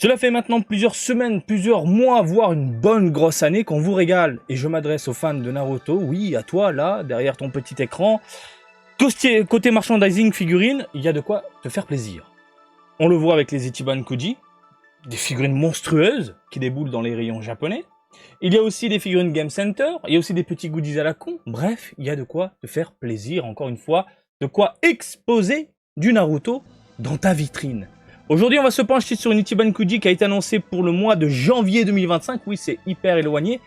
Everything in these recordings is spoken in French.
Cela fait maintenant plusieurs semaines, plusieurs mois, voire une bonne grosse année qu'on vous régale. Et je m'adresse aux fans de Naruto, oui, à toi, là, derrière ton petit écran. Côté merchandising figurines, il y a de quoi te faire plaisir. On le voit avec les Ichiban Kuji, des figurines monstrueuses qui déboulent dans les rayons japonais. Il y a aussi des figurines Game Center, il y a aussi des petits goodies à la con. Bref, il y a de quoi te faire plaisir, encore une fois, de quoi exposer du Naruto dans ta vitrine. Aujourd'hui, on va se pencher sur une Ichiban Kuji qui a été annoncée pour le mois de janvier 2025. Oui, c'est hyper éloigné,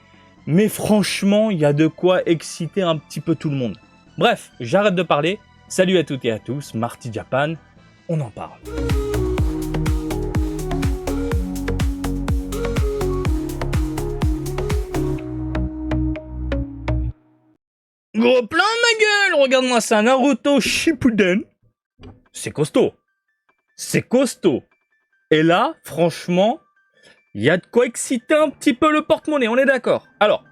mais franchement, il y a de quoi exciter un petit peu tout le monde. Bref, j'arrête de parler. Salut à toutes et à tous, Marty Japan, on en parle. Gros plan, ma gueule! Regarde-moi ça, Naruto Shippuden. C'est costaud. C'est costaud. Et là, franchement, il y a de quoi exciter un petit peu le porte-monnaie, on est d'accord. Alors,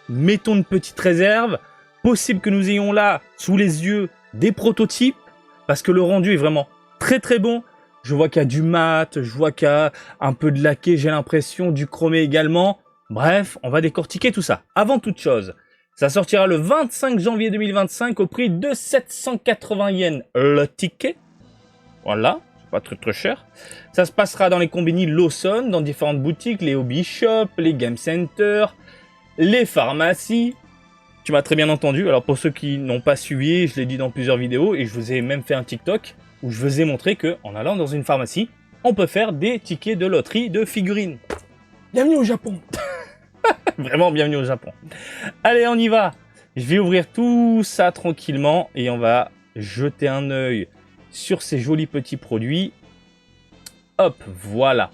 mettons une petite réserve. Possible que nous ayons là, sous les yeux, des prototypes, parce que le rendu est vraiment très très bon. Je vois qu'il y a du mat, je vois qu'il y a un peu de laqué, j'ai l'impression, du chromé également. Bref, on va décortiquer tout ça. Avant toute chose, ça sortira le 25 janvier 2025 au prix de 780 yens le ticket. Voilà, c'est pas très cher. Ça se passera dans les combini Lawson, dans différentes boutiques, les hobby shops, les game centers, les pharmacies. Tu m'as très bien entendu. Alors pour ceux qui n'ont pas suivi, je l'ai dit dans plusieurs vidéos et je vous ai même fait un TikTok où je vous ai montré que en allant dans une pharmacie, on peut faire des tickets de loterie de figurines. Bienvenue au Japon. Vraiment bienvenue au Japon. Allez, on y va. Je vais ouvrir tout ça tranquillement et on va jeter un œil sur ces jolis petits produits. Hop, voilà.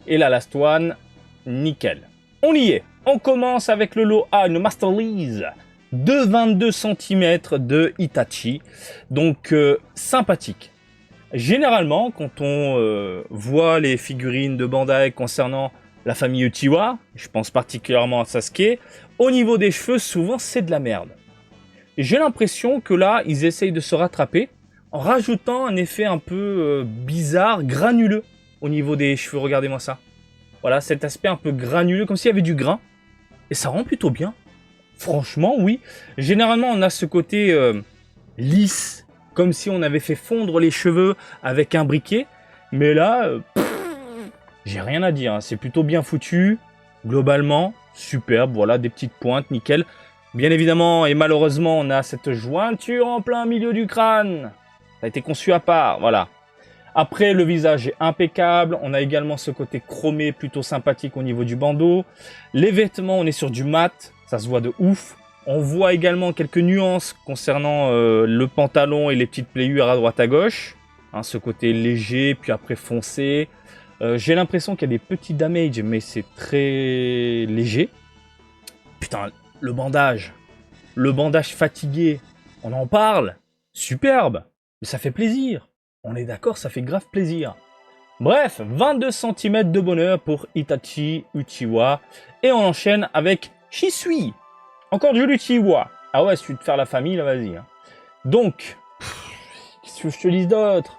Et la last one, nickel. On y est. On commence avec le lot A, une Master Lease de 22 cm de Itachi. Donc, sympathique. Généralement, quand on voit les figurines de Bandai concernant la famille Uchiwa, je pense particulièrement à Sasuke, au niveau des cheveux, souvent c'est de la merde. J'ai l'impression que là, ils essayent de se rattraper en rajoutant un effet un peu bizarre, granuleux au niveau des cheveux. Regardez-moi ça. Voilà, cet aspect un peu granuleux, comme s'il y avait du grain. Et ça rend plutôt bien. Franchement, oui. Généralement, on a ce côté lisse, comme si on avait fait fondre les cheveux avec un briquet. Mais là, j'ai rien à dire. Hein. C'est plutôt bien foutu. Globalement, superbe. Voilà, des petites pointes, nickel. Bien évidemment, et malheureusement, on a cette jointure en plein milieu du crâne. Ça a été conçu à part, voilà. Après, le visage est impeccable. On a également ce côté chromé plutôt sympathique au niveau du bandeau. Les vêtements, on est sur du mat. Ça se voit de ouf. On voit également quelques nuances concernant le pantalon et les petites playures à droite à gauche. Hein, ce côté léger, puis après foncé. J'ai l'impression qu'il y a des petits damages, mais c'est très léger. Putain, le bandage fatigué, on en parle. Superbe, mais ça fait plaisir. On est d'accord, ça fait grave plaisir. Bref, 22 cm de bonheur pour Itachi Uchiwa. Et on enchaîne avec Shisui. Encore du Uchiwa. Ah ouais, si tu veux te faire la famille, là, vas-y. Hein. Donc, qu'est-ce que je te dise d'autre?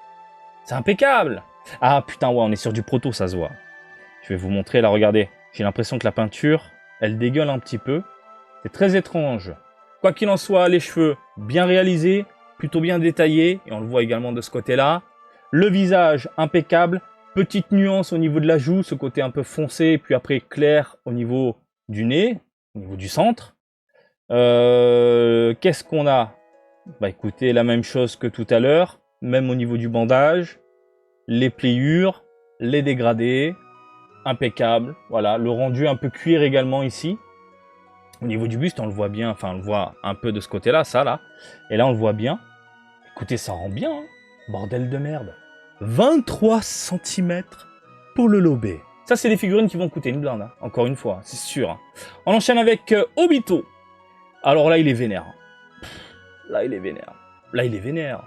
C'est impeccable. Ah putain, ouais, on est sur du proto, ça se voit. Je vais vous montrer, là, regardez. J'ai l'impression que la peinture, elle dégueule un petit peu. C'est très étrange. Quoi qu'il en soit, les cheveux bien réalisés, plutôt bien détaillés, et on le voit également de ce côté-là. Le visage impeccable, petite nuance au niveau de la joue, ce côté un peu foncé, puis après clair au niveau du nez, au niveau du centre. Qu'est-ce qu'on a? Bah écoutez, la même chose que tout à l'heure, même au niveau du bandage, les pliures, les dégradés, impeccable. Voilà, le rendu un peu cuir également ici. Au niveau du buste, on le voit bien, enfin on le voit un peu de ce côté-là, ça là. Et là on le voit bien. Écoutez, ça rend bien, hein. Bordel de merde. 23 cm pour le lobé. Ça, c'est des figurines qui vont coûter une blinde, hein. Encore une fois, c'est sûr. Hein. On enchaîne avec Obito. Alors là, il est vénère. Là, il est vénère. Là, il est vénère.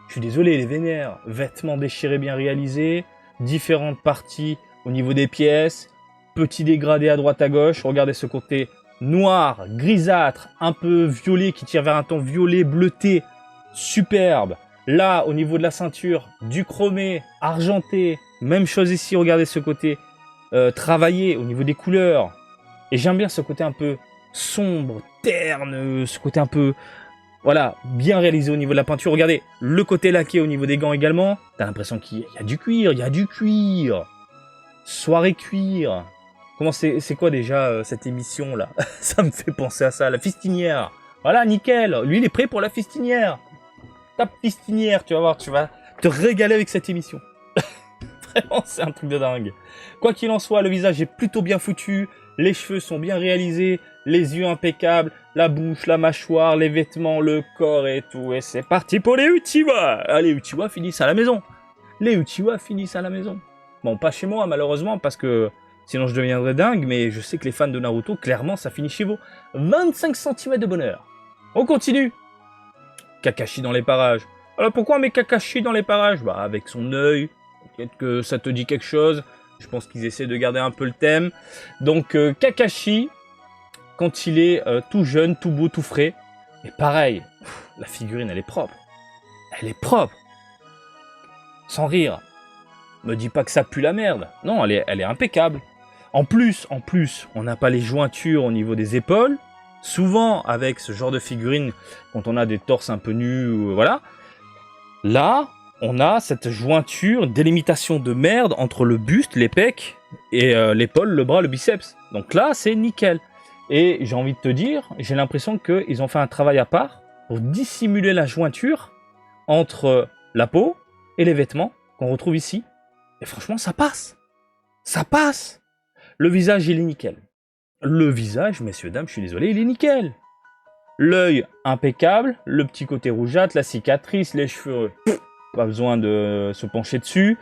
Je suis désolé, il est vénère. Vêtements déchirés bien réalisés. Différentes parties au niveau des pièces. Petits dégradés à droite à gauche. Regardez ce côté noir, grisâtre, un peu violet qui tire vers un ton violet bleuté. Superbe. Là, au niveau de la ceinture, du chromé, argenté, Même chose ici, regardez ce côté travaillé au niveau des couleurs. Et j'aime bien ce côté un peu sombre, terne, ce côté un peu, voilà, bien réalisé au niveau de la peinture. Regardez, le côté laqué au niveau des gants également. T'as l'impression qu'il y a du cuir, il y a du cuir. Soirée cuir. Comment c'est quoi déjà cette émission là? Ça me fait penser à ça, la fistinière. Voilà, nickel. Lui, il est prêt pour la fistinière. Tape fistinière, tu vas voir, tu vas te régaler avec cette émission. Vraiment, c'est un truc de dingue. Quoi qu'il en soit, le visage est plutôt bien foutu. Les cheveux sont bien réalisés. Les yeux impeccables. La bouche, la mâchoire, les vêtements, le corps et tout. Et c'est parti pour les Uchiwa. Allez, Uchiwa finissent à la maison. Les Uchiwa finissent à la maison. Bon, pas chez moi, malheureusement, parce que sinon je deviendrais dingue. Mais je sais que les fans de Naruto, clairement, ça finit chez vous. 25 cm de bonheur. On continue. Kakashi dans les parages. Alors pourquoi on met Kakashi dans les parages? Bah, avec son œil. Peut-être que ça te dit quelque chose. Je pense qu'ils essaient de garder un peu le thème. Donc Kakashi, quand il est tout jeune, tout beau, tout frais. Et pareil, la figurine, elle est propre. Elle est propre. Sans rire. Me dis pas que ça pue la merde. Non, elle est impeccable. En plus, on n'a pas les jointures au niveau des épaules. Souvent, avec ce genre de figurine, quand on a des torses un peu nus, voilà. Là, on a cette jointure, délimitation de merde entre le buste, les pecs, et l'épaule, le bras, le biceps. Donc là, c'est nickel. Et j'ai envie de te dire, j'ai l'impression qu'ils ont fait un travail à part pour dissimuler la jointure entre la peau et les vêtements qu'on retrouve ici. Et franchement, ça passe. Ça passe. Le visage, il est nickel. Le visage, messieurs, dames, je suis désolé, il est nickel. L'œil, impeccable. Le petit côté rougeâtre, la cicatrice, les cheveux... Pas besoin de se pencher dessus.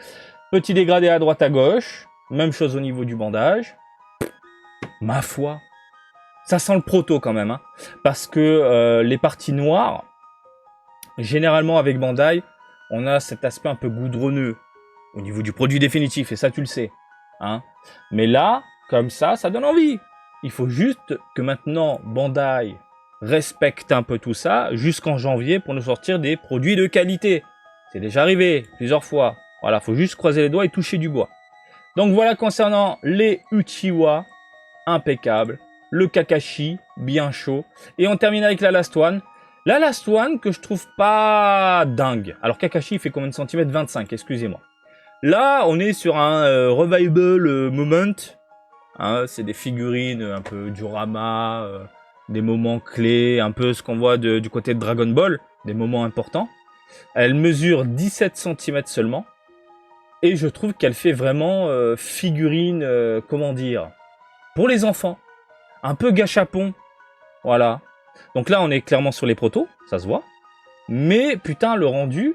Petit dégradé à droite à gauche. Même chose au niveau du bandage. Ma foi. Ça sent le proto quand même. Hein, parce que les parties noires, généralement avec Bandai, on a cet aspect un peu goudronneux au niveau du produit définitif. Et ça, tu le sais. Hein. Mais là, comme ça donne envie. Il faut juste que maintenant Bandai respecte un peu tout ça jusqu'en janvier pour nous sortir des produits de qualité. C'est déjà arrivé plusieurs fois. Voilà, faut juste croiser les doigts et toucher du bois. Donc voilà concernant les Uchiwa, impeccable. Le Kakashi, bien chaud. Et on termine avec la Last One. La Last One que je trouve pas dingue. Alors Kakashi, il fait combien de centimètres? 25, excusez-moi. Là, on est sur un revival moment. Hein, c'est des figurines un peu diorama, des moments clés, un peu ce qu'on voit du côté de Dragon Ball, des moments importants. Elle mesure 17 cm seulement. Et je trouve qu'elle fait vraiment figurine, comment dire, pour les enfants. Un peu gâchapon. Voilà. Donc là, on est clairement sur les protos, ça se voit. Mais putain, le rendu,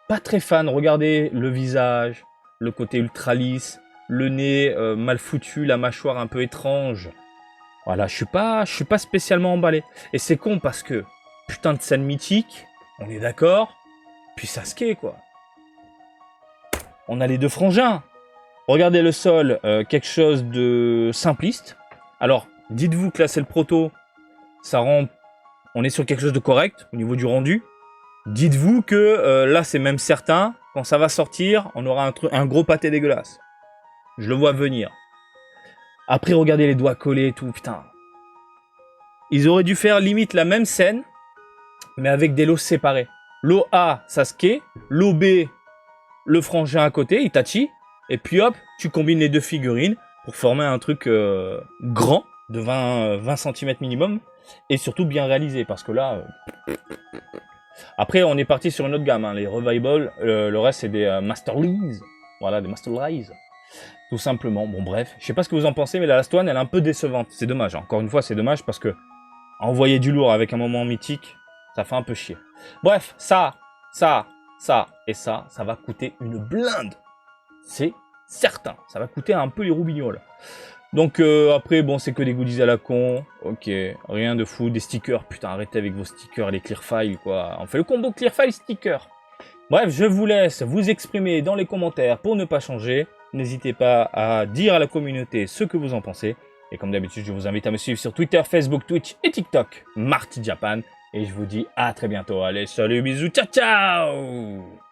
pas très fan. Regardez le visage, le côté ultra lisse, le nez mal foutu, la mâchoire un peu étrange. Voilà, je suis pas spécialement emballé. Et c'est con parce que, putain de scène mythique, on est d'accord. Puis Sasuke, quoi. On a les deux frangins. Regardez le sol, quelque chose de simpliste. Alors, dites-vous que là, c'est le proto. Ça rend... On est sur quelque chose de correct au niveau du rendu. Dites-vous que là, c'est même certain. Quand ça va sortir, on aura un gros pâté dégueulasse. Je le vois venir. Après, regardez les doigts collés et tout. Putain. Ils auraient dû faire limite la même scène, mais avec des lots séparés. Lot A, Sasuke. Lot B, le frangin à côté, Itachi. Et puis hop, tu combines les deux figurines pour former un truc grand, de 20 cm minimum. Et surtout bien réalisé, parce que là... Après, on est parti sur une autre gamme. Hein. Les Revival, le reste, c'est des Master Lees. Voilà, des Master Lees. Tout simplement. Bon, bref. Je sais pas ce que vous en pensez, mais la Last One, elle est un peu décevante. C'est dommage. Hein. Encore une fois, c'est dommage parce que envoyer du lourd avec un moment mythique, ça fait un peu chier. Bref, ça et ça va coûter une blinde. C'est certain. Ça va coûter un peu les roubignoles. Donc après, bon, c'est que des goodies à la con. Ok, rien de fou. Des stickers. Putain, arrêtez avec vos stickers, les clear files, quoi. On fait le combo clear file sticker. Bref, je vous laisse vous exprimer dans les commentaires pour ne pas changer. N'hésitez pas à dire à la communauté ce que vous en pensez. Et comme d'habitude, je vous invite à me suivre sur Twitter, Facebook, Twitch et TikTok. Marty Japan. Et je vous dis à très bientôt. Allez, salut, bisous, ciao, ciao!